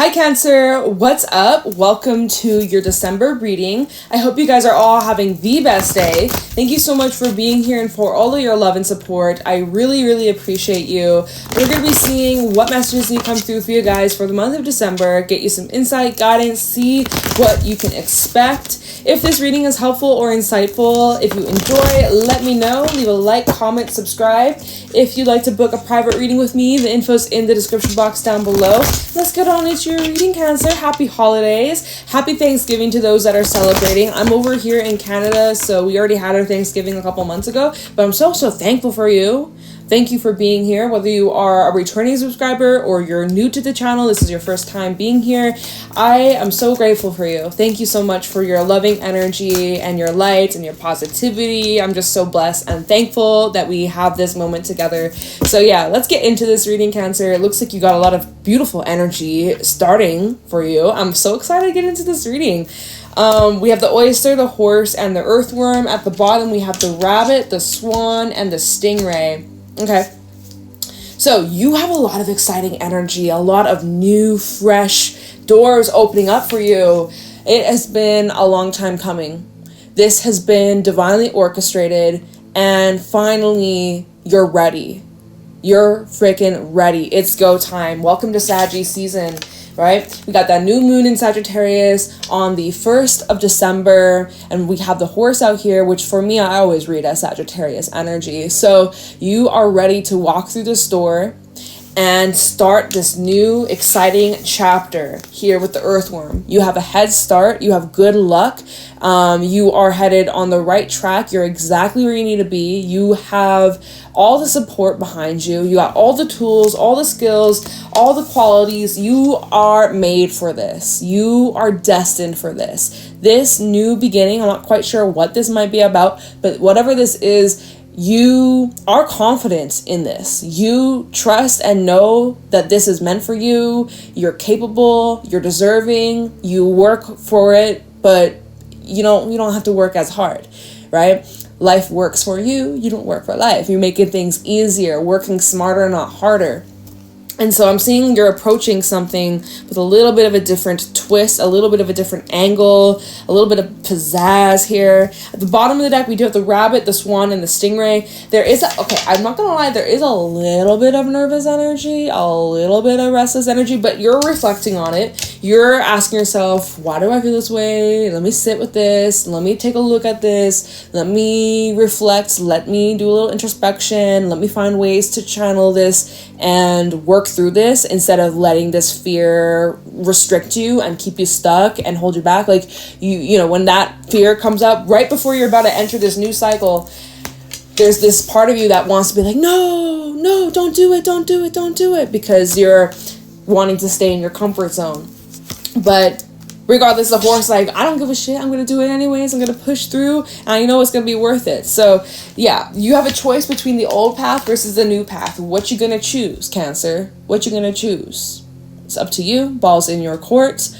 Hi Cancer, what's up? Welcome to your December reading. I hope you guys are all having the best day. Thank you so much for being here and for all of your love and support. I really appreciate you. We're going to be seeing what messages need to come through for you guys for the month of December, get you some insight, guidance, see what you can expect. If this reading is helpful or insightful, if you enjoy, let me know. Leave a like, comment, subscribe. If you'd like to book a private reading with me, the info's in the description box down below. Let's get on into your reading, Cancer. Happy holidays. Happy Thanksgiving to those that are celebrating. I'm over here in Canada, so we already had our Thanksgiving a couple months ago, but I'm so thankful for you. Thank you for being here. Whether you are a returning subscriber or you're new to the channel, this is your first time being here, I am so grateful for you. Thank you so much for your loving energy and your light and your positivity. I'm just so blessed and thankful that we have this moment together. So yeah, let's get into this reading, Cancer. It looks like you got a lot of beautiful energy starting for you. I'm so excited to get into this reading. We have the oyster, the horse, and the earthworm. At the bottom, we have the rabbit, the swan, and the stingray. Okay, so you have a lot of exciting energy, a lot of new, fresh doors opening up for you. It has been a long time coming. This has been divinely orchestrated, and finally, you're ready. You're freaking ready. It's go time. Welcome to Saggy season, right? We got that new moon in Sagittarius on the 1st of December, and we have the horse out here, which for me, I always read as Sagittarius energy. So you are ready to walk through this door and start this new exciting chapter here with the earthworm. You have a head start. You have good luck. You are headed on the right track. You're exactly where you need to be. You have all the support behind you. You got all the tools, all the skills, all the qualities. You are made for this. You are destined for this. This new beginning, I'm not quite sure what this might be about, but whatever this is, you are confident in this. You trust and know that this is meant for you. You're capable, you're deserving, you work for it, but you don't have to work as hard, right? Life works for you. You don't work for life. You're making things easier, working smarter, not harder. And so I'm seeing you're approaching something with a little bit of a different twist, a little bit of a different angle, a little bit of pizzazz here. At the bottom of the deck, we do have the rabbit, the swan, and the stingray. There is I'm not going to lie, there is a little bit of nervous energy, a little bit of restless energy, but you're reflecting on it. You're asking yourself, why do I feel this way? Let me sit with this. Let me take a look at this. Let me reflect. Let me do a little introspection. Let me find ways to channel this and work through this instead of letting this fear restrict you and keep you stuck and hold you back. Like you know, when that fear comes up right before you're about to enter this new cycle, there's this part of you that wants to be like, no, don't do it, because you're wanting to stay in your comfort zone. But regardless, the horse, like, I don't give a shit. I'm going to do it anyways. I'm going to push through, and I know it's going to be worth it. So yeah, you have a choice between the old path versus the new path. What you going to choose, Cancer? What you going to choose? It's up to you. Ball's in your court.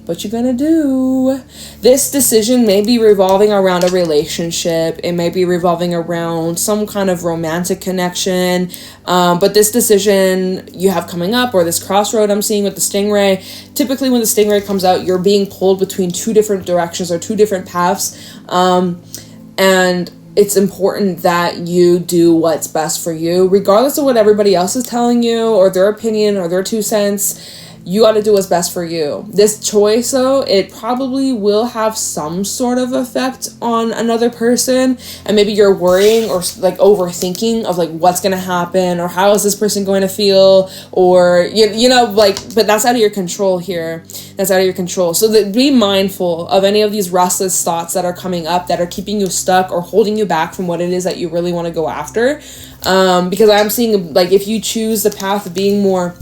What you gonna do? This decision may be revolving around a relationship. It may be revolving around some kind of romantic connection. But this decision you have coming up, or this crossroad I'm seeing with the stingray, typically when the stingray comes out, you're being pulled between two different directions or two different paths. And it's important that you do what's best for you, regardless of what everybody else is telling you or their opinion or their 2 cents. You got to do what's best for you. This choice, though, it probably will have some sort of effect on another person. And maybe you're worrying or like overthinking of like what's going to happen or how is this person going to feel, or, you know, like, but that's out of your control here. That's out of your control. So be mindful of any of these restless thoughts that are coming up that are keeping you stuck or holding you back from what it is that you really want to go after. Because I'm seeing, like, if you choose the path of being more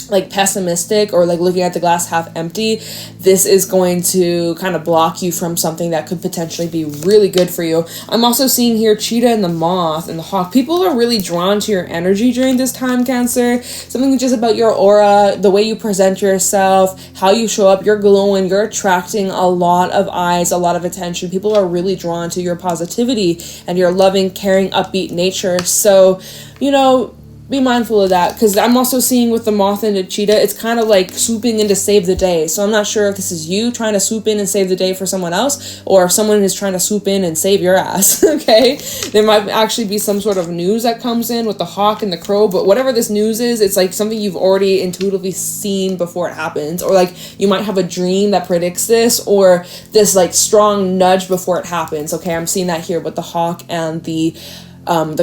like pessimistic or like looking at the glass half empty, this is going to kind of block you from something that could potentially be really good for you. I'm also seeing here cheetah and the moth and the hawk. People are really drawn to your energy during this time, Cancer. Something just about your aura, the way you present yourself, how you show up, you're glowing, you're attracting a lot of eyes, a lot of attention. People are really drawn to your positivity and your loving, caring, upbeat nature. So, you know, be mindful of that, because I'm also seeing with the moth and the cheetah, it's kind of like swooping in to save the day. So I'm not sure if this is you trying to swoop in and save the day for someone else, or if someone is trying to swoop in and save your ass. Okay, there might actually be some sort of news that comes in with the hawk and the crow, but whatever this news is, it's like something you've already intuitively seen before it happens, or like you might have a dream that predicts this, or this like strong nudge before it happens. Okay, I'm seeing that here with the hawk and the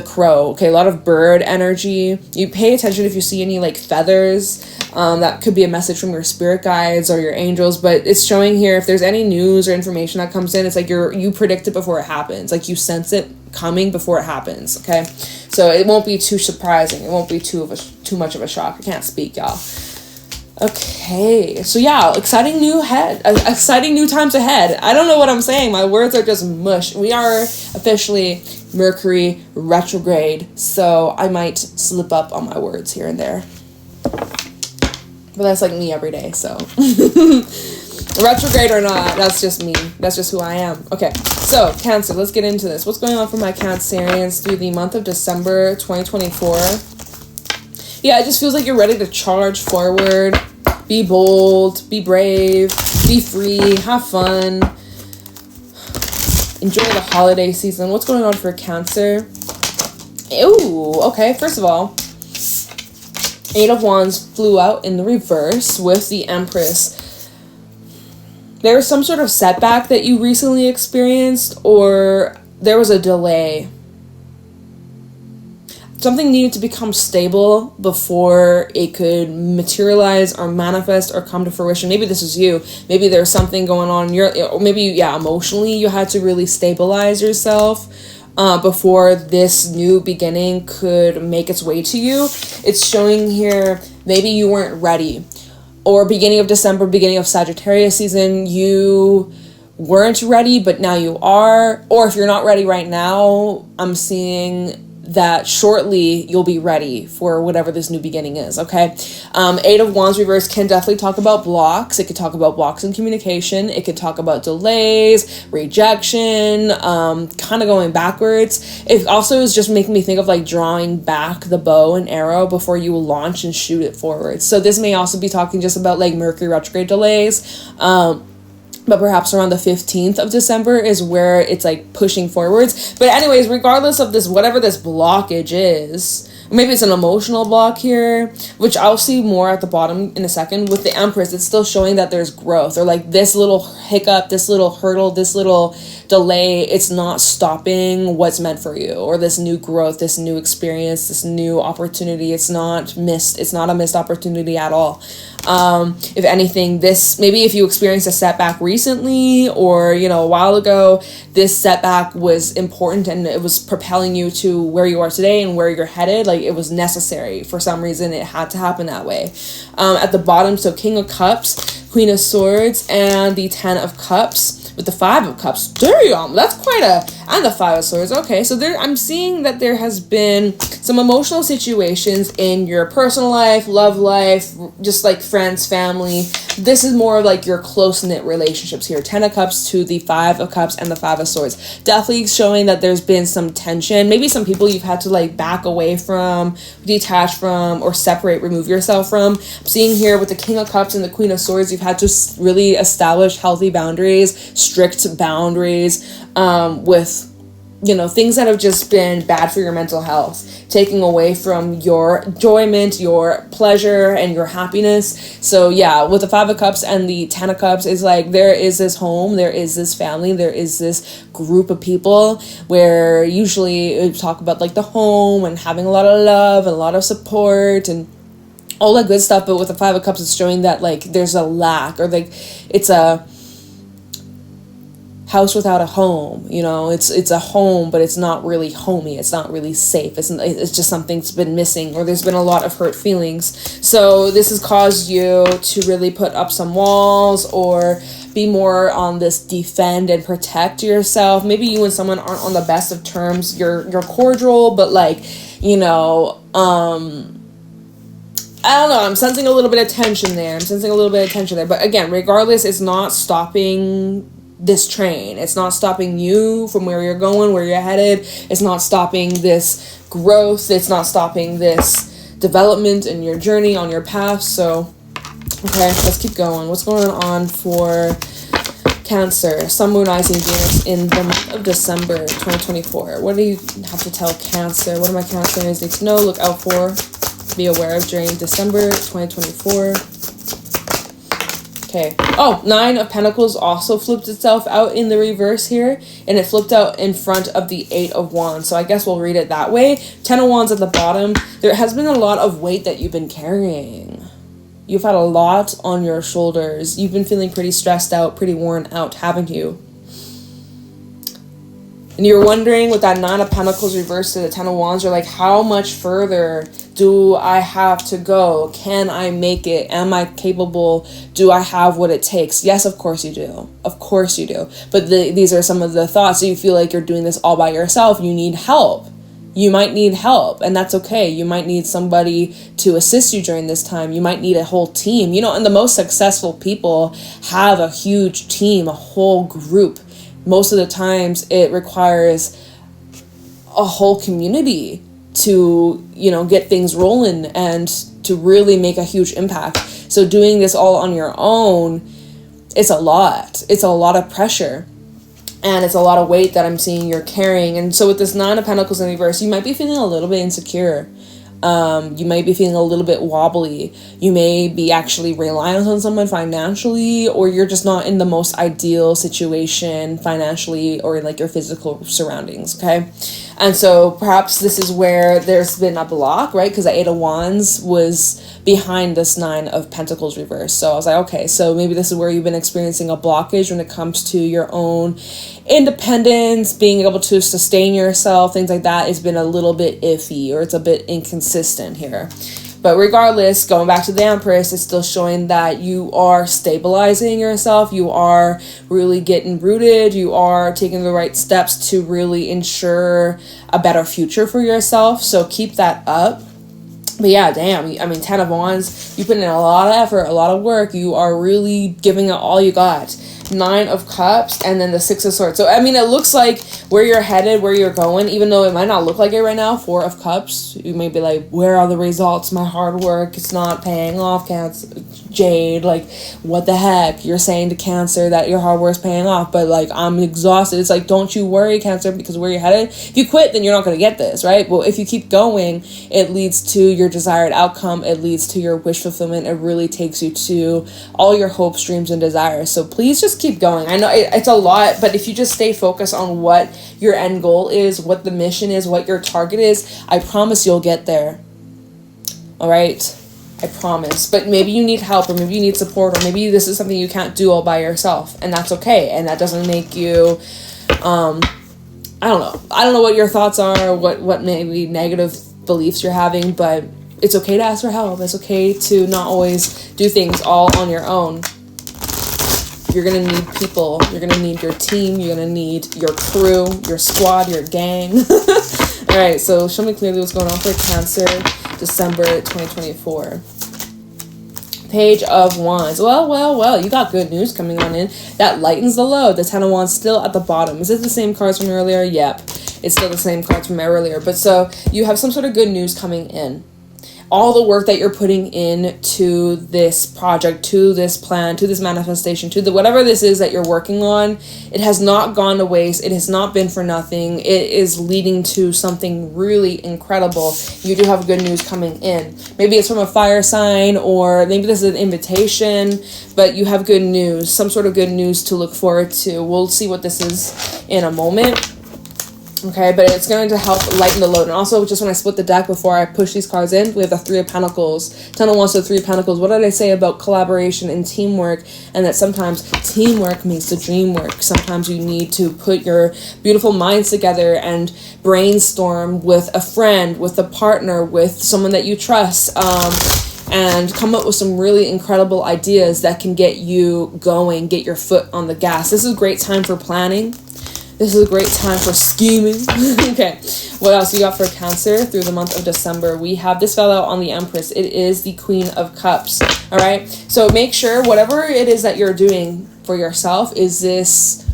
crow. Okay, a lot of bird energy. You pay attention if you see any like feathers. That could be a message from your spirit guides or your angels, but it's showing here if there's any news or information that comes in, it's like you predict it before it happens. Like you sense it coming before it happens. Okay, so it won't be too surprising. It won't be too much of a shock. I can't speak, y'all. Okay, so yeah, exciting new times ahead. I don't know what I'm saying. My words are just mush. We are officially Mercury retrograde, so I might slip up on my words here and there. But that's like me every day, so. Retrograde or not, that's just me. That's just who I am. Okay, so Cancer, let's get into this. What's going on for my Cancerians through the month of December 2024? Yeah, it just feels like you're ready to charge forward. Be bold, be brave, be free, have fun. Enjoy the holiday season. What's going on for Cancer? Ooh, okay, first of all, Eight of Wands flew out in the reverse with the Empress. There was some sort of setback that you recently experienced, or there was a delay. Something needed to become stable before it could materialize or manifest or come to fruition. Maybe this is you. Maybe there's something going on. Emotionally, you had to really stabilize yourself before this new beginning could make its way to you. It's showing here maybe you weren't ready. Or beginning of December, beginning of Sagittarius season, you weren't ready, but now you are. Or if you're not ready right now, I'm seeing that shortly you'll be ready for whatever this new beginning is. Okay, Eight of Wands reverse can definitely talk about blocks. It could talk about blocks in communication. It could talk about delays, rejection, kind of going backwards. It also is just making me think of like drawing back the bow and arrow before you launch and shoot it forward. So this may also be talking just about like Mercury retrograde delays. But perhaps around the 15th of December is where it's like pushing forwards. But anyways, regardless of this, whatever this blockage is, maybe it's an emotional block here, which I'll see more at the bottom in a second. With the Empress, it's still showing that there's growth, or like this little hiccup, this little hurdle, this little delay, it's not stopping what's meant for you, or this new growth, this new experience, this new opportunity. It's not a missed opportunity at all. If anything, this, maybe if you experienced a setback recently or, a while ago, this setback was important and it was propelling you to where you are today and where you're headed. Like it was necessary for some reason. It had to happen that way. At the bottom, so King of Cups, Queen of Swords, and the 10 of Cups. With the 5 of Cups, damn, that's and the 5 of Swords. Okay, so I'm seeing that there has been some emotional situations in your personal life, love life, just like friends, family. This is more of like your close-knit relationships here. 10 of Cups to the 5 of Cups and the 5 of Swords. Definitely showing that there's been some tension. Maybe some people you've had to like back away from, detach from, or separate, remove yourself from. I'm seeing here with the King of Cups and the Queen of Swords, you've had to really establish healthy boundaries, strict boundaries, with things that have just been bad for your mental health, taking away from your enjoyment, your pleasure, and your happiness. So yeah, with the 5 of Cups and the 10 of Cups, is like there is this home, there is this family, there is this group of people where usually we talk about like the home and having a lot of love and a lot of support and all that good stuff. But with the 5 of Cups, it's showing that like there's a lack, or like it's a house without a home. It's a home, but it's not really homey. It's not really safe. It's just something's been missing, or there's been a lot of hurt feelings. So this has caused you to really put up some walls, or be more on this defend and protect yourself. Maybe you and someone aren't on the best of terms. You're cordial, but like, I don't know, I'm sensing a little bit of tension there. But again, regardless, it's not stopping this train. It's not stopping you from where you're going, where you're headed. It's not stopping this growth. It's not stopping this development in your journey, on your path. So, okay, let's keep going. What's going on for Cancer, Sun, Moon, Rising, Venus in the month of December 2024? What do you have to tell Cancer? What do my Cancerians need to know, look out for, be aware of during December 2024? Okay. Oh, Nine of Pentacles also flipped itself out in the reverse here, and it flipped out in front of the Eight of Wands. So I guess we'll read it that way. 10 of Wands at the bottom. There has been a lot of weight that you've been carrying. You've had a lot on your shoulders. You've been feeling pretty stressed out, pretty worn out, haven't you? And you're wondering with that Nine of Pentacles reversed to the 10 of Wands, you're like, how much further do I have to go? Can I make it? Am I capable? Do I have what it takes? Yes, of course you do. Of course you do. But these are some of the thoughts. So you feel like you're doing this all by yourself. You need help. You might need help, and that's okay. You might need somebody to assist you during this time. You might need a whole team. You know, and the most successful people have a huge team, a whole group. Most of the times it requires a whole community to, you know, get things rolling and to really make a huge impact. So doing this all on your own, it's a lot. It's a lot of pressure. And it's a lot of weight that I'm seeing you're carrying. And so with this Nine of Pentacles in reverse, you might be feeling a little bit insecure. You might be feeling a little bit wobbly. You may be actually reliant on someone financially, or you're just not in the most ideal situation financially or in like your physical surroundings, okay? And so perhaps this is where there's been a block, right? Because the Eight of Wands was behind this Nine of Pentacles reverse. So I was like, okay, so maybe this is where you've been experiencing a blockage when it comes to your own independence, being able to sustain yourself, things like that has been a little bit iffy, or it's a bit inconsistent here. But regardless, going back to the Empress, it's still showing that you are stabilizing yourself. You are really getting rooted. You are taking the right steps to really ensure a better future for yourself. So keep that up. But yeah, damn, I mean, 10 of Wands, you put in a lot of effort, a lot of work. You are really giving it all you got. 9 of Cups, and then the 6 of Swords. So, I mean, it looks like where you're headed, where you're going, even though it might not look like it right now. 4 of Cups, you may be like, where are the results? My hard work, it's not paying off, Cancer. Jade, like, what the heck? You're saying to Cancer that your hard work's paying off, but, like, I'm exhausted. It's like, don't you worry, Cancer, because where you're headed, if you quit, then you're not going to get this, right? Well, if you keep going, it leads to your desired outcome. It leads to your wish fulfillment. It really takes you to all your hopes, dreams, and desires. So please just keep going. I know it's a lot, but if you just stay focused on what your end goal is, what the mission is, what your target is, I promise you'll get there. All right? I promise. But maybe you need help, or maybe you need support, or maybe this is something you can't do all by yourself, and that's okay. And that doesn't make you, I don't know. I don't know what your thoughts are, what maybe negative beliefs you're having, but it's okay to ask for help. It's okay to not always do things all on your own. You're going to need people. You're going to need your team. You're going to need your crew, your squad, your gang. All right, so show me clearly what's going on for Cancer, December 2024. Page of Wands. Well, you got good news coming on in. That lightens the load. The 10 of Wands still at the bottom. Is it the same cards from earlier? Yep. It's still the same cards from earlier. But so you have some sort of good news coming in. All the work that you're putting in to this project, to this plan, to this manifestation, to the whatever this is that you're working on, it has not gone to waste. It has not been for nothing. It is leading to something really incredible. You do have good news coming in. Maybe it's from a fire sign, or maybe this is an invitation, but you have good news, some sort of good news to look forward to. We'll see what this is in a moment. Okay, but it's going to help lighten the load. And also, just when I split the deck before I push these cards in, we have the 3 of Pentacles. 10 of Wands to 3 of Pentacles. What did I say about collaboration and teamwork? And that sometimes teamwork makes the dream work. Sometimes you need to put your beautiful minds together and brainstorm with a friend, with a partner, with someone that you trust. And come up with some really incredible ideas that can get you going, get your foot on the gas. This is a great time for planning. This is a great time for scheming. Okay, what else you got for Cancer through the month of December? We have this fellow on the Empress. It is the Queen of Cups. All right, so make sure whatever it is that you're doing for yourself, is this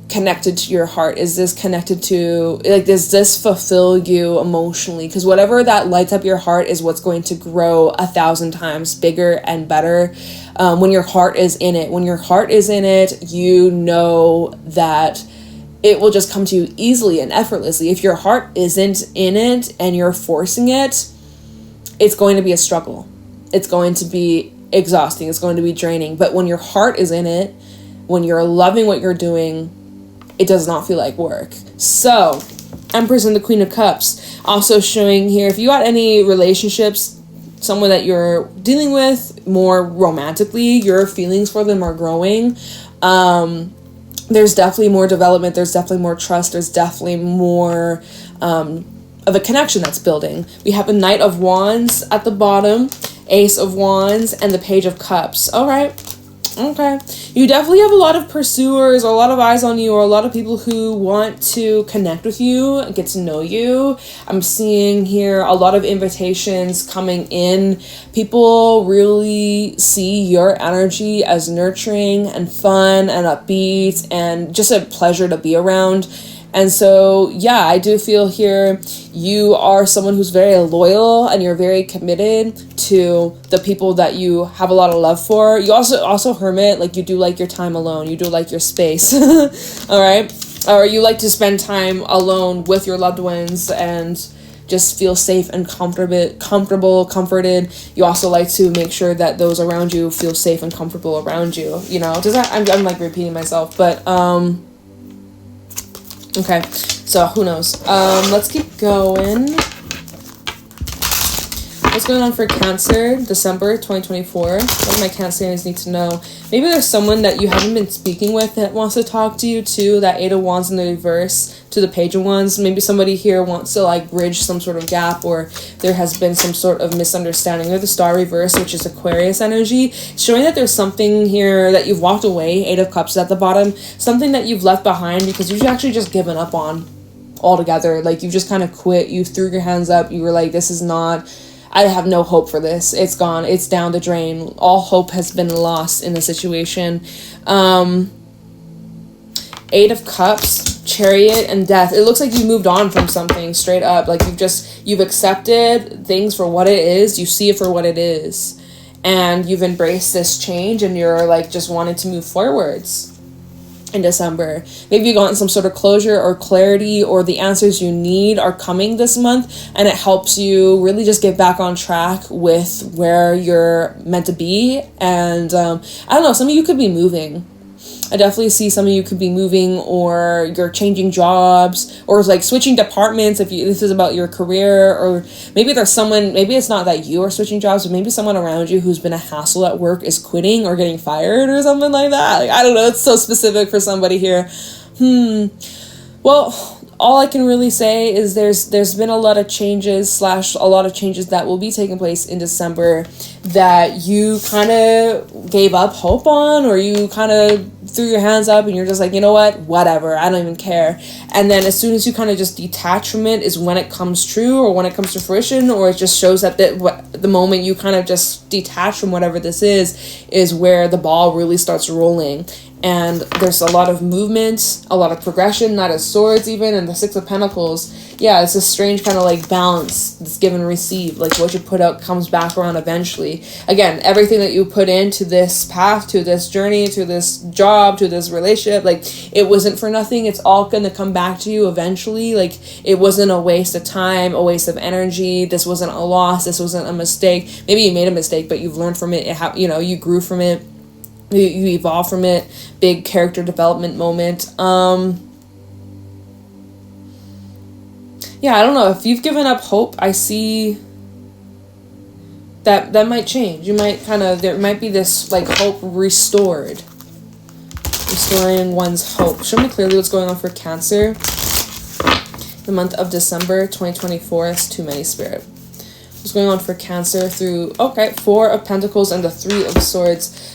connected to your heart? Is this connected to, like, does this fulfill you emotionally? Because whatever that lights up your heart is what's going to grow 1,000 times bigger and better when your heart is in it. When your heart is in it, you know that it will just come to you easily and effortlessly. If your heart isn't in it and you're forcing it, it's going to be a struggle. It's going to be exhausting. It's going to be draining. But when your heart is in it, when you're loving what you're doing, it does not feel like work. So, Empress and the Queen of Cups. Also showing here, if you got any relationships, someone that you're dealing with more romantically, your feelings for them are growing. There's definitely more development. There's definitely more trust. There's definitely more of a connection that's building. We have a Knight of Wands at the bottom, Ace of Wands, and the Page of Cups. All right. Okay. You definitely have a lot of pursuers, or a lot of eyes on you, or a lot of people who want to connect with you and get to know you. I'm seeing here a lot of invitations coming in. People really see your energy as nurturing and fun and upbeat and just a pleasure to be around. And so, yeah, I do feel here you are someone who's very loyal and you're very committed to the people that you have a lot of love for. You also hermit, like you do like your time alone. You do like your space. All right. Or you like to spend time alone with your loved ones and just feel safe and comfortable, comforted. You also like to make sure that those around you feel safe and comfortable around you. You know, does that, I'm like repeating myself, but, okay, so who knows? Let's keep going. What's going on for Cancer, December 2024? What do my Cancerians need to know? Maybe there's someone that you haven't been speaking with that wants to talk to you too. That 8 of Wands in the reverse to the Page of Wands. Maybe somebody here wants to like bridge some sort of gap, or there has been some sort of misunderstanding. Or the Star reverse, which is Aquarius energy, showing that there's something here that you've walked away. 8 of Cups at the bottom. Something that you've left behind because you've actually just given up on altogether. Like you've just kind of quit. You threw your hands up. You were like, this is not... I have no hope for this. It's gone. It's down the drain. All hope has been lost in the situation. 8 of Cups, Chariot, and Death. It looks like you moved on from something straight up. Like you've accepted things for what it is. You see it for what it is. And you've embraced this change and you're like just wanting to move forwards in December. Maybe you've gotten some sort of closure or clarity, or the answers you need are coming this month, and it helps you really just get back on track with where you're meant to be. And I don't know, some of you could be moving. I definitely see some of you could be moving, or you're changing jobs, or like switching departments if this is about your career. Or maybe there's someone, maybe it's not that you are switching jobs, but maybe someone around you who's been a hassle at work is quitting or getting fired or something like that. Like, I don't know, it's so specific for somebody here. Well, all I can really say is there's been a lot of changes / a lot of changes that will be taking place in December that you kind of gave up hope on, or you kind of threw your hands up and you're just like, you know what, whatever, I don't even care. And then as soon as you kind of just detach from it is when it comes true, or when it comes to fruition, or it just shows that the moment you kind of just detach from whatever this is where the ball really starts rolling. And there's a lot of movement, a lot of progression, Knight of Swords even, and the 6 of Pentacles. Yeah, it's a strange kind of like balance, this give and receive. Like what you put out comes back around eventually. Again, everything that you put into this path, to this journey, to this job, to this relationship, like it wasn't for nothing. It's all going to come back to you eventually. Like it wasn't a waste of time, a waste of energy. This wasn't a loss. This wasn't a mistake. Maybe you made a mistake, but you've learned from it. You grew from it. You evolve from it. Big character development moment. Yeah, I don't know. If you've given up hope, I see that might change. You might there might be this like hope restored. Restoring one's hope. Show me clearly what's going on for Cancer. The month of December 2024. That's too many, Spirit. What's going on for Cancer through... Okay, 4 of Pentacles and the 3 of Swords.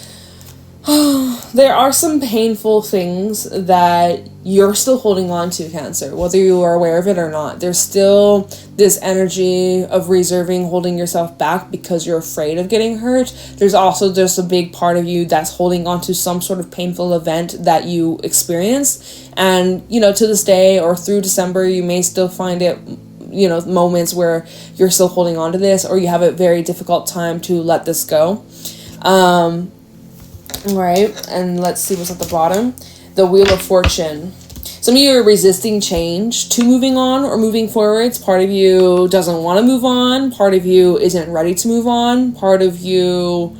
There are some painful things that you're still holding on to, Cancer, whether you are aware of it or not. There's still this energy of reserving, holding yourself back because you're afraid of getting hurt. There's also just a big part of you that's holding on to some sort of painful event that you experienced. And, you know, to this day or through December, you may still find it, you know, moments where you're still holding on to this, or you have a very difficult time to let this go. Right, and let's see what's at the bottom. The Wheel of Fortune. Some of you are resisting change to moving on or moving forwards. Part of you doesn't want to move on. Part of you isn't ready to move on. Part of you...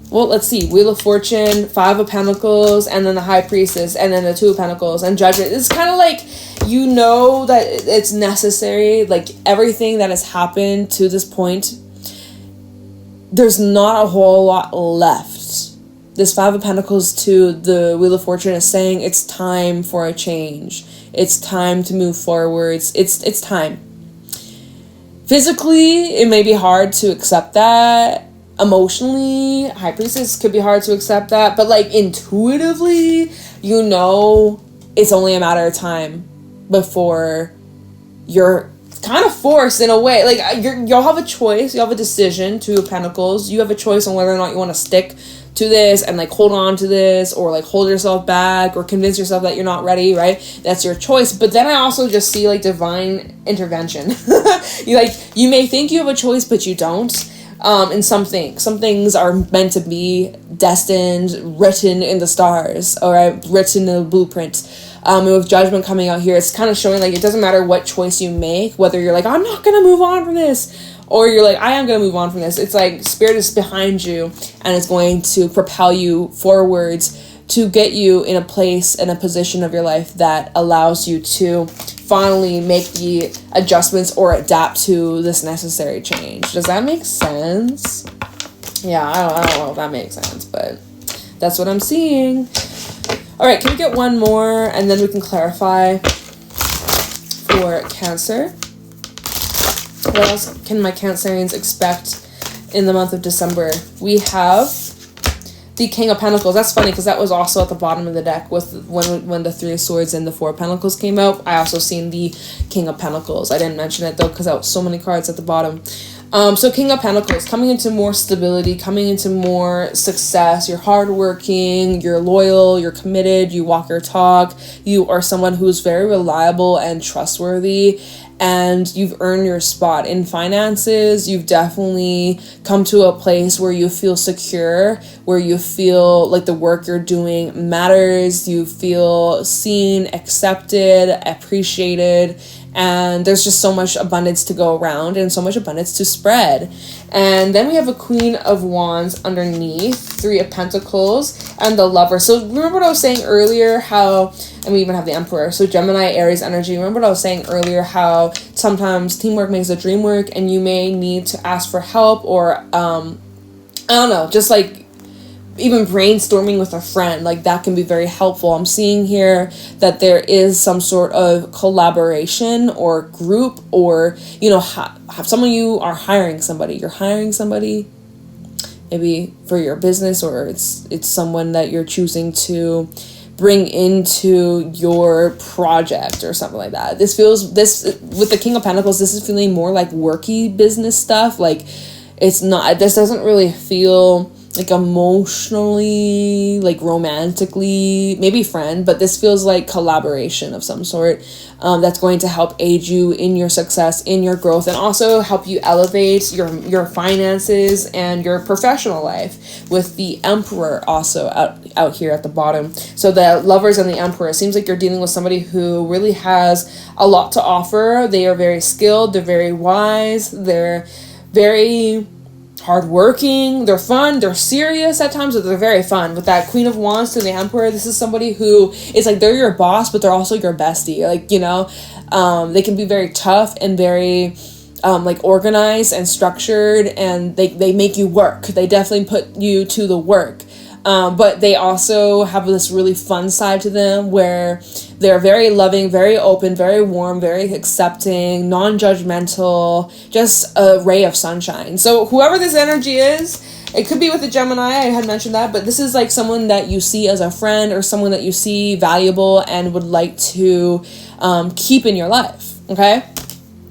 Well, let's see. Wheel of Fortune, 5 of Pentacles, and then the High Priestess, and then the 2 of Pentacles, and Judgment. It's kind of like, you know that it's necessary. Like, everything that has happened to this point, there's not a whole lot left. This 5 of Pentacles to the Wheel of Fortune is saying it's time for a change. It's time to move forwards. It's time. Physically, it may be hard to accept that. Emotionally, High Priestess could be hard to accept that. But like intuitively, you know it's only a matter of time before you're kind of forced in a way. Like you'll have a choice. You'll have a decision. 2 of Pentacles. You have a choice on whether or not you want to stick to this and like hold on to this, or like hold yourself back, or convince yourself that you're not ready, right? That's your choice. But then I also just see like divine intervention. You may think you have a choice, but you don't. And some things are meant to be destined, written in the stars, all right, written in the blueprint. And with Judgment coming out here, it's kind of showing like it doesn't matter what choice you make, whether you're like, I'm not gonna move on from this, or you're like, I am going to move on from this. It's like Spirit is behind you and it's going to propel you forwards to get you in a place and a position of your life that allows you to finally make the adjustments or adapt to this necessary change. Does that make sense? Yeah, I don't know if that makes sense, but that's what I'm seeing. All right, can we get one more and then we can clarify for Cancer? What else can my Cancerians expect in the month of December? We have the King of Pentacles. That's funny because that was also at the bottom of the deck with when the 3 of Swords and the 4 of Pentacles came out. I also seen the King of Pentacles. I didn't mention it though because that was so many cards at the bottom. So King of Pentacles, coming into more stability, coming into more success. You're hardworking, you're loyal, you're committed, you walk your talk. You are someone who's very reliable and trustworthy. And you've earned your spot in finances. You've definitely come to a place where you feel secure, where you feel like the work you're doing matters. You feel seen, accepted, appreciated, and there's just so much abundance to go around and so much abundance to spread. And then we have a Queen of Wands underneath, 3 of Pentacles, and the Lover. So remember what I was saying earlier, how, and we even have the Emperor, so Gemini, Aries energy. Remember what I was saying earlier, how sometimes teamwork makes the dream work, and you may need to ask for help, or I don't know, just like even brainstorming with a friend, like that can be very helpful. I'm seeing here that there is some sort of collaboration or group, or, you know, have some of you are hiring somebody. You're hiring somebody maybe for your business, or it's someone that you're choosing to bring into your project or something like that. This with the King of Pentacles, this is feeling more like worky business stuff. Like this doesn't really feel like emotionally, like romantically, maybe friend, but this feels like collaboration of some sort that's going to help aid you in your success, in your growth, and also help you elevate your finances and your professional life, with the Emperor also out here at the bottom. So the Lovers and the Emperor, it seems like you're dealing with somebody who really has a lot to offer. They are very skilled, they're very wise, they're very hardworking, they're fun, they're serious at times, but they're very fun. With that Queen of Wands to the Emperor, this is somebody who is like, they're your boss, but they're also your bestie. Like, you know, they can be very tough and very like organized and structured, and they make you work. They definitely put you to the work. But they also have this really fun side to them where they're very loving, very open, very warm, very accepting, non-judgmental, just a ray of sunshine. So whoever this energy is, It could be with a Gemini, I had mentioned that, but this is like someone that you see as a friend or someone that you see valuable and would like to keep in your life, okay?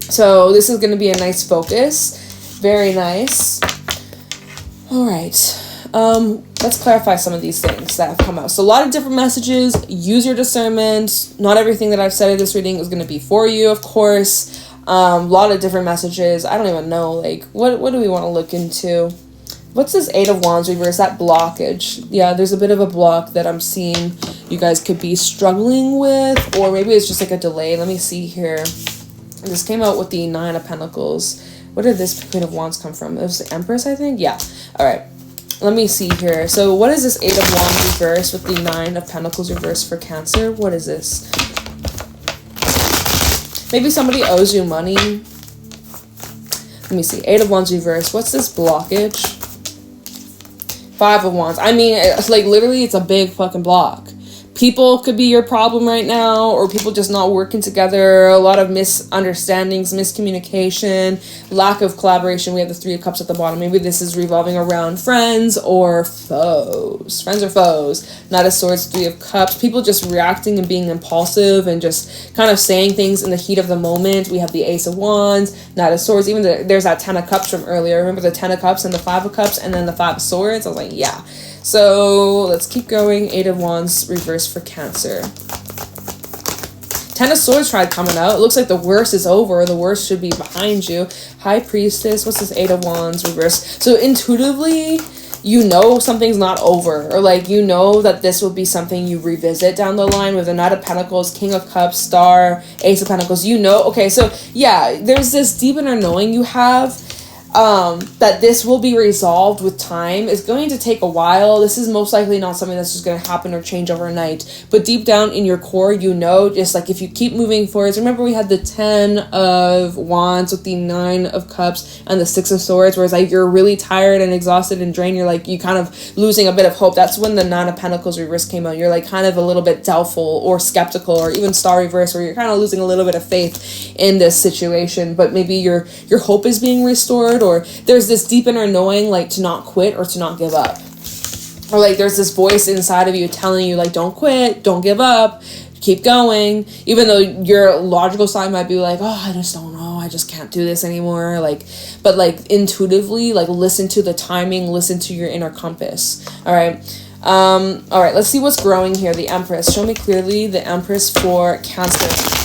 So this is going to be a nice focus. Very nice. All right. Let's clarify some of these things that have come out. So a lot of different messages. Use your discernment. Not everything that I've said in this reading is going to be for you, of course. A lot of different messages. I don't even know, like, what do we want to look into? What's this Eight of Wands reverse? That blockage. Yeah, there's a bit of a block that I'm seeing you guys could be struggling with, or maybe it's just like a delay. Let me see here. This came out with the Nine of Pentacles. Where did this Queen of Wands come from? It was the Empress, I think? Yeah. All right. Let me see here. So what is this Eight of Wands reverse with the Nine of Pentacles reverse for Cancer? What is this? Maybe somebody owes you money. Let me see. Eight of Wands reverse. What's this blockage? Five of Wands. I mean, it's like literally it's a big fucking block. People could be your problem right now, or people just not working together. A lot of misunderstandings, miscommunication, lack of collaboration. We have the Three of Cups at the bottom. Maybe this is revolving around friends or foes. Friends or foes. Knight of Swords, Three of Cups. People just reacting and being impulsive and just kind of saying things in the heat of the moment. We have the Ace of Wands, Knight of Swords. Even there's that Ten of Cups from earlier. Remember the Ten of Cups and the Five of Cups and then the Five of Swords? I was like, yeah. So let's keep going. Eight of Wands reverse for Cancer. Ten of Swords tried coming out. It looks like the worst is over. The worst should be behind you. High Priestess. What's this Eight of Wands reverse? So intuitively, you know something's not over. Or like you know that this will be something you revisit down the line with the Knight of Pentacles, King of Cups, Star, Ace of Pentacles. You know. Okay, so yeah, there's this deep inner knowing you have. That this will be resolved with time. Is going to take a while. This is most likely not something that's just going to happen or change overnight. But deep down in your core, you know, just like if you keep moving forwards. Remember we had the Ten of Wands with the Nine of Cups and the Six of Swords, where it's like you're really tired and exhausted and drained. You're like, you kind of losing a bit of hope. That's when the Nine of Pentacles reverse came out. You're like kind of a little bit doubtful or skeptical, or even Star reverse, where you're kind of losing a little bit of faith in this situation. But maybe your hope is being restored, or there's this deep inner knowing, like to not quit or to not give up, or like there's this voice inside of you telling you like, don't quit, don't give up, keep going, even though your logical side might be like, oh, I just don't know, I just can't do this anymore, like, but like intuitively, like listen to the timing, listen to your inner compass. All right, let's see what's growing here. The Empress. Show me clearly the Empress for Cancer.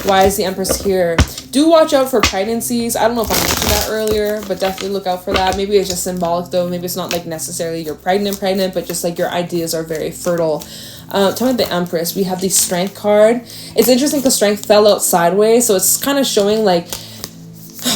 Why is the Empress here? Do watch out for pregnancies. I don't know if I mentioned that earlier, but definitely look out for that. Maybe it's just symbolic though. Maybe it's not like necessarily you're pregnant, but just like your ideas are very fertile. Tell me the Empress. We have the Strength card. It's interesting because Strength fell out sideways, so it's kind of showing like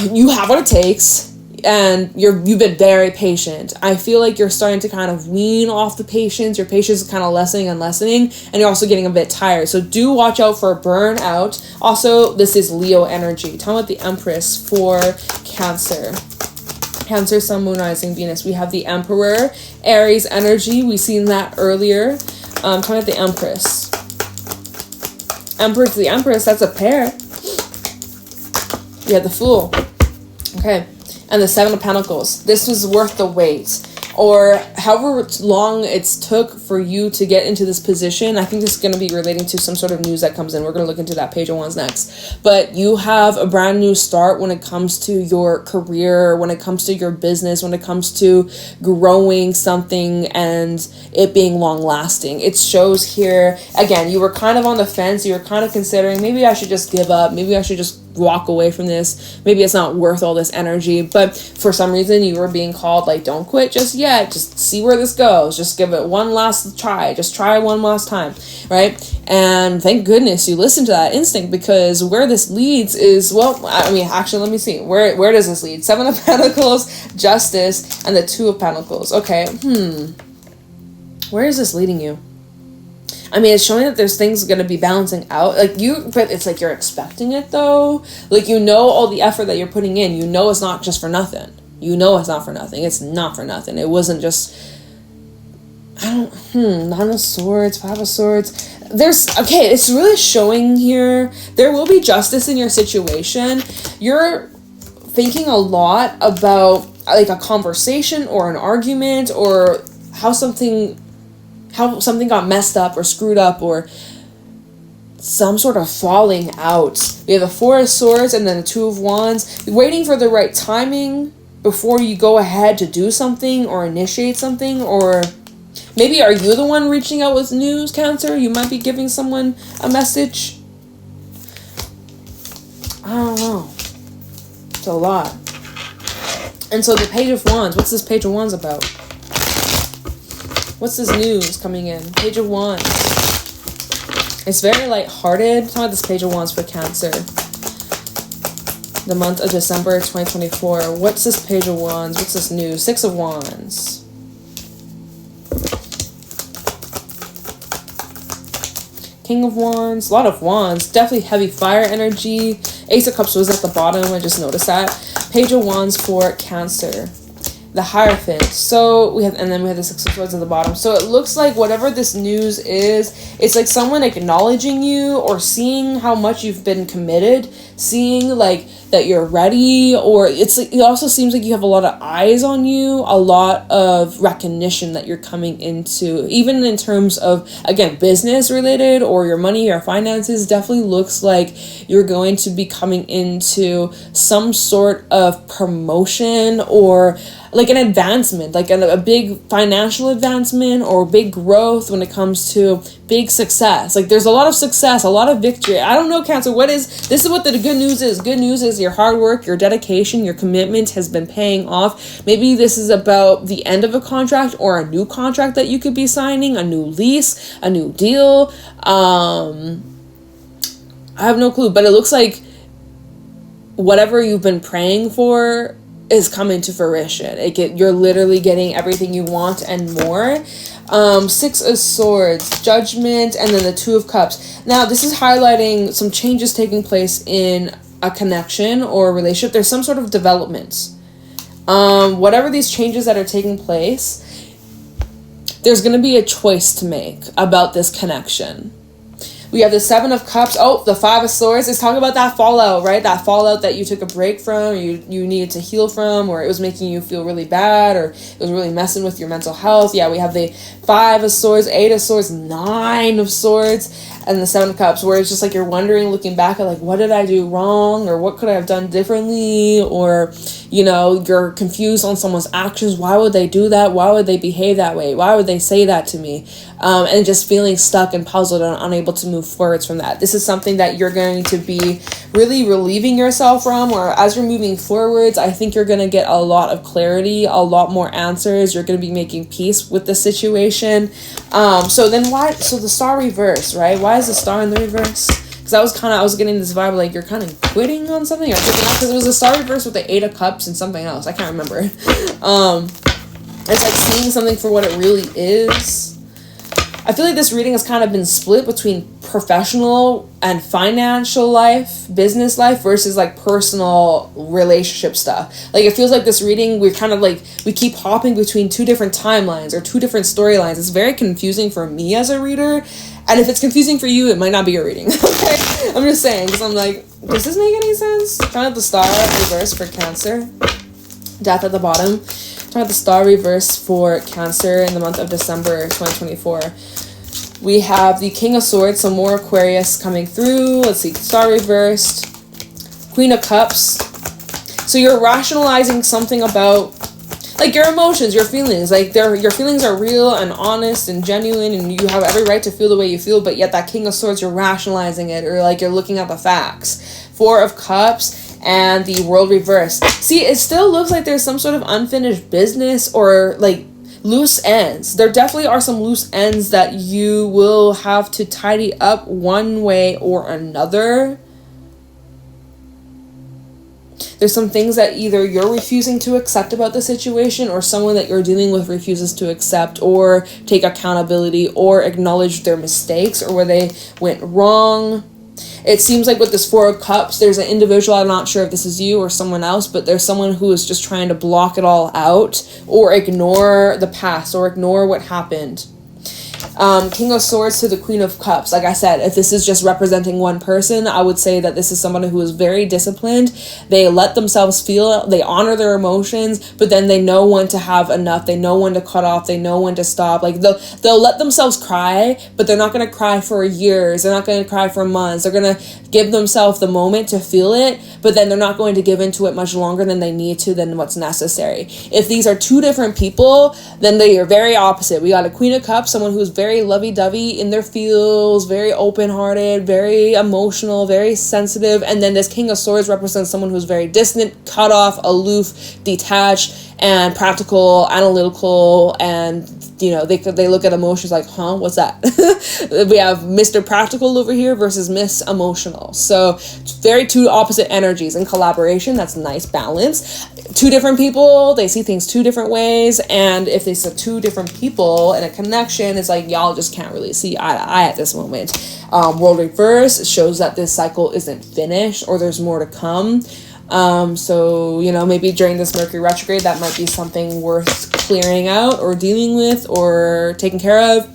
you have what it takes. And you've been very patient. I feel like you're starting to kind of wean off the patience. Your patience is kind of lessening, and you're also getting a bit tired. So do watch out for burnout. Also, this is Leo energy. Tell me about the Empress for Cancer. Cancer, Sun, Moon, Rising, Venus. We have the Emperor, Aries energy. We've seen that earlier. Tell me about the Empress. Emperor to the Empress, that's a pair. Yeah, the Fool. Okay. And the Seven of Pentacles. This was worth the wait. Or however long it's took for you to get into this position. I think this is going to be relating to some sort of news that comes in. We're going to look into that Page of Wands next. But you have a brand new start when it comes to your career, when it comes to your business, when it comes to growing something and it being long lasting. It shows here, again, you were kind of on the fence. You were kind of considering, maybe I should just give up. Maybe I should just walk away from this. Maybe it's not worth all this energy, but for some reason you were being called like, don't quit just yet, just see where this goes, just give it one last try, just try one last time, right? And thank goodness you listened to that instinct, because where this leads is, well, I mean, actually, let me see, where does this lead? Seven of Pentacles, Justice, and the Two of Pentacles. Okay, where is this leading you? I mean, it's showing that there's things going to be balancing out. Like but it's like you're expecting it though. Like, you know, all the effort that you're putting in, you know, it's not just for nothing. You know, it's not for nothing. It's not for nothing. It wasn't just, Nine of Swords, Five of Swords. It's really showing here. There will be justice in your situation. You're thinking a lot about like a conversation or an argument, or how something got messed up or screwed up, or some sort of falling out. We have the Four of Swords and then the Two of Wands. Waiting for the right timing before you go ahead to do something or initiate something. Or maybe are you the one reaching out with news, Cancer? You might be giving someone a message. I don't know. It's a lot. And so the Page of Wands. What's this Page of Wands about? What's this news coming in? Page of Wands. It's very lighthearted. Talk about this Page of Wands for Cancer. The month of December 2024. What's this Page of Wands? What's this news? Six of Wands. King of Wands. A lot of Wands. Definitely heavy fire energy. Ace of Cups was at the bottom. I just noticed that. Page of Wands for Cancer. The Hierophant. So we have, and then we have the Six of Swords at the bottom. So it looks like whatever this news is, it's like someone acknowledging you or seeing how much you've been committed, seeing like that you're ready, or it's like, it also seems like you have a lot of eyes on you, a lot of recognition that you're coming into, even in terms of, again, business related or your money or finances. Definitely looks like you're going to be coming into some sort of promotion or like an advancement, like a big financial advancement or big growth when it comes to big success. Like there's a lot of success, a lot of victory. I don't know, Cancer, this is what the good news is. Good news is your hard work, your dedication, your commitment has been paying off. Maybe this is about the end of a contract or a new contract that you could be signing, a new lease, a new deal. I have no clue, but it looks like whatever you've been praying for is coming to fruition. You're literally getting everything you want and more. Six of Swords, Judgment, and then the Two of Cups. Now, this is highlighting some changes taking place in a connection or a relationship. There's some sort of development. Whatever these changes that are taking place, there's going to be a choice to make about this connection. We have the Seven of Cups. Oh, the Five of Swords. It's talking about that fallout, right? That fallout that you took a break from, you needed to heal from, or it was making you feel really bad, or it was really messing with your mental health. Yeah, we have the Five of Swords, Eight of Swords, Nine of Swords, and the Seven of Cups, where it's just like you're wondering, looking back at like, what did I do wrong? Or what could I have done differently? Or, you know, you're confused on someone's actions. Why would they do that? Why would they behave that way? Why would they say that to me? And just feeling stuck and puzzled and unable to move forwards from that. This is something that you're going to be really relieving yourself from, or as you're moving forwards, I think you're going to get a lot of clarity, a lot more answers. You're going to be making peace with the situation. So the Star reverse, right? Why is the Star in the reverse? Because I was getting this vibe like you're kind of quitting on something or picking up, because it was a Star reverse with the Eight of Cups and something else. I can't remember. It's like seeing something for what it really is. I feel like this reading has kind of been split between professional and financial life, business life, versus like personal relationship stuff. Like it feels like this reading, we keep hopping between two different timelines or two different storylines. It's very confusing for me as a reader. And if it's confusing for you, it might not be your reading. Okay? I'm just saying, because I'm like, does this make any sense? Trying out the Star reverse for Cancer. Death at the bottom. Trying out the Star reverse for Cancer in the month of December 2024. We have the King of Swords, some more Aquarius coming through. Let's see, Star reversed. Queen of Cups. So you're rationalizing something about like your emotions, your feelings. Like your feelings are real and honest and genuine, and you have every right to feel the way you feel, but yet that King of Swords, you're rationalizing it, or like you're looking at the facts. Four of Cups and the World reversed. See, it still looks like there's some sort of unfinished business or like loose ends. There definitely are some loose ends that you will have to tidy up one way or another. There's some things that either you're refusing to accept about the situation, or someone that you're dealing with refuses to accept or take accountability or acknowledge their mistakes or where they went wrong. It seems like with this Four of Cups, there's an individual, I'm not sure if this is you or someone else, but there's someone who is just trying to block it all out or ignore the past or ignore what happened. King of Swords to the Queen of Cups. Like I said, if this is just representing one person, I would say that this is someone who is very disciplined. They let themselves feel, they honor their emotions, but then they know when to have enough. They know when to cut off. They know when to stop. Like they'll let themselves cry, but they're not going to cry for years. They're not going to cry for months. They're going to give themselves the moment to feel it, but then they're not going to give into it much longer than they need to, than what's necessary. If these are two different people, then they are very opposite. We got a Queen of Cups, someone who's very lovey-dovey in their feels, very open-hearted, very emotional, very sensitive, and then this King of Swords represents someone who's very distant, cut off, aloof, detached, and practical, analytical, and they look at emotions like, huh, what's that? We have Mr. Practical over here versus Miss Emotional. So very two opposite energies in collaboration. That's a nice balance. Two different people, they see things two different ways. And if they see two different people in a connection, it's like y'all just can't really see eye to eye at this moment. World Reverse shows that this cycle isn't finished or there's more to come. So, maybe during this Mercury retrograde, that might be something worth clearing out or dealing with or taking care of.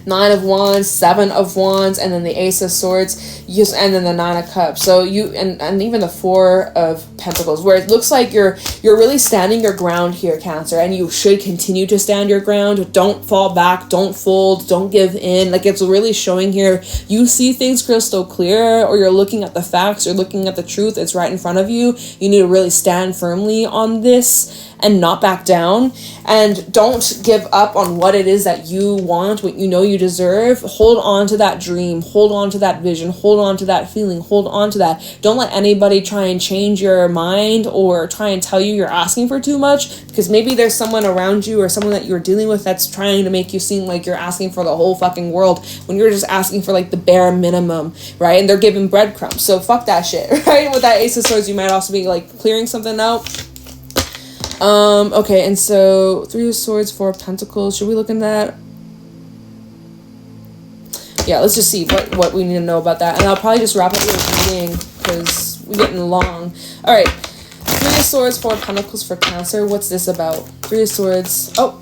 9 of Wands, 7 of Wands, and then the Ace of Swords, and then the 9 of Cups. So and even the 4 of Pentacles, where it looks like you're really standing your ground here, Cancer, and you should continue to stand your ground. Don't fall back, don't fold, don't give in. Like, it's really showing here, you see things crystal clear, or you're looking at the facts, you're looking at the truth, it's right in front of you. You need to really stand firmly on this and not back down, and don't give up on what it is that you want, what you know you deserve. Hold on to that dream, hold on to that vision, hold on to that feeling, hold on to that. Don't let anybody try and change your mind or try and tell you you're asking for too much, because maybe there's someone around you or someone that you're dealing with that's trying to make you seem like you're asking for the whole fucking world when you're just asking for like the bare minimum, right? And they're giving breadcrumbs. So fuck that shit, right? With that Ace of Swords, you might also be like clearing something out. Okay, and so 3 of Swords, 4 of Pentacles. Should we look in that? Yeah, let's just see what we need to know about that. And I'll probably just wrap up your reading because we're getting long. All right, 3 of Swords, 4 of Pentacles for Cancer. What's this about? 3 of Swords. Oh,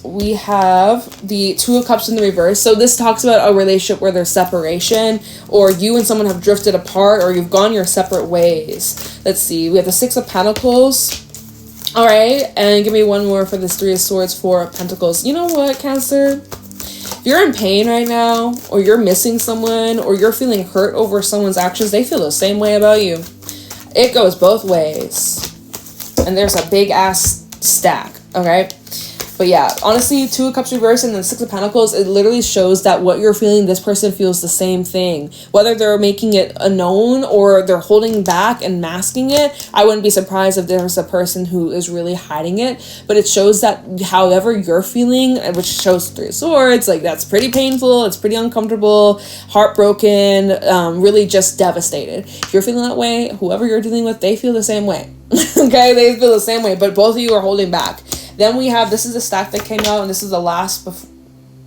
we have the 2 of Cups in the reverse. So this talks about a relationship where there's separation, or you and someone have drifted apart, or you've gone your separate ways. Let's see. We have the 6 of Pentacles. All right, and give me one more for this 3 of Swords, 4 of Pentacles. You know what, Cancer? If you're in pain right now, or you're missing someone, or you're feeling hurt over someone's actions, they feel the same way about you. It goes both ways. And there's a big ass stack, okay? But yeah, honestly, 2 of Cups reverse and then 6 of Pentacles, it literally shows that what you're feeling, this person feels the same thing. Whether they're making it a known or they're holding back and masking it, I wouldn't be surprised if there's a person who is really hiding it. But it shows that however you're feeling, which shows 3 of Swords, like that's pretty painful, it's pretty uncomfortable, heartbroken, really just devastated. If you're feeling that way, whoever you're dealing with, they feel the same way. Okay, they feel the same way, but both of you are holding back. Then we have, this is the stack that came out, and this is the last before,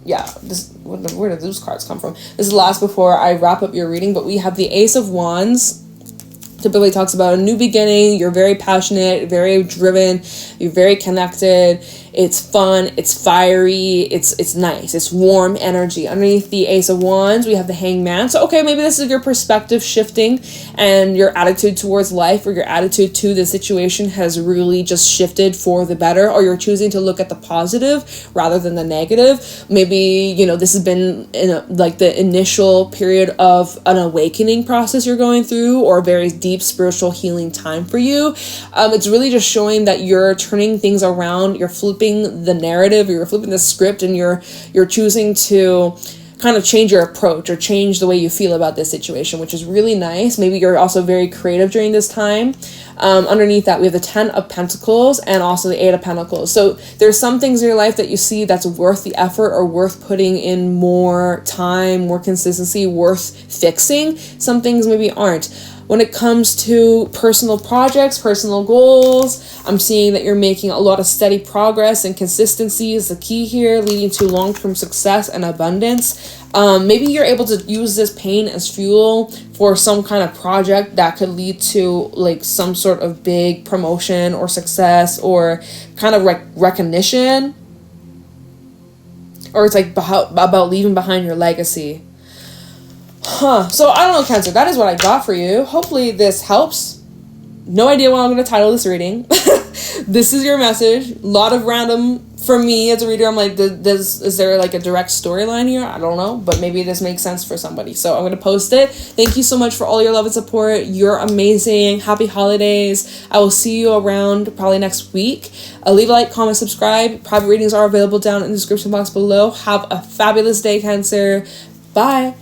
where did those cards come from? This is the last before I wrap up your reading, but we have the Ace of Wands. Typically talks about a new beginning. You're very passionate, very driven, you're very connected. It's fun, it's fiery, it's nice, it's warm energy. Underneath the Ace of Wands, we have the Hangman. So, okay, maybe this is your perspective shifting and your attitude towards life, or your attitude to the situation has really just shifted for the better, or you're choosing to look at the positive rather than the negative. Maybe, this has been like the initial period of an awakening process you're going through, or a very deep spiritual healing time for you. It's really just showing that you're turning things around, you're flipping the narrative, or you're flipping the script, and you're choosing to kind of change your approach or change the way you feel about this situation, which is really nice. Maybe you're also very creative during this time. Underneath that, we have the 10 of Pentacles and also the 8 of Pentacles. So there's some things in your life that you see that's worth the effort, or worth putting in more time, more consistency, worth fixing. Some things maybe aren't. When it comes to personal projects, personal goals, I'm seeing that you're making a lot of steady progress, and consistency is the key here, leading to long-term success and abundance. Maybe you're able to use this pain as fuel for some kind of project that could lead to like some sort of big promotion or success, or kind of recognition. or it's like about leaving behind your legacy. So I don't know, Cancer, that is what I got for you. Hopefully this helps. No idea what I'm going to title this reading. This is your message. A lot of random, for me as a reader, I'm like, is there like a direct storyline here? I don't know, but maybe this makes sense for somebody. So I'm going to post it. Thank you so much for all your love and support. You're amazing. Happy holidays. I will see you around probably next week. Leave a like, comment, subscribe. Private readings are available down in the description box below. Have a fabulous day, Cancer. Bye.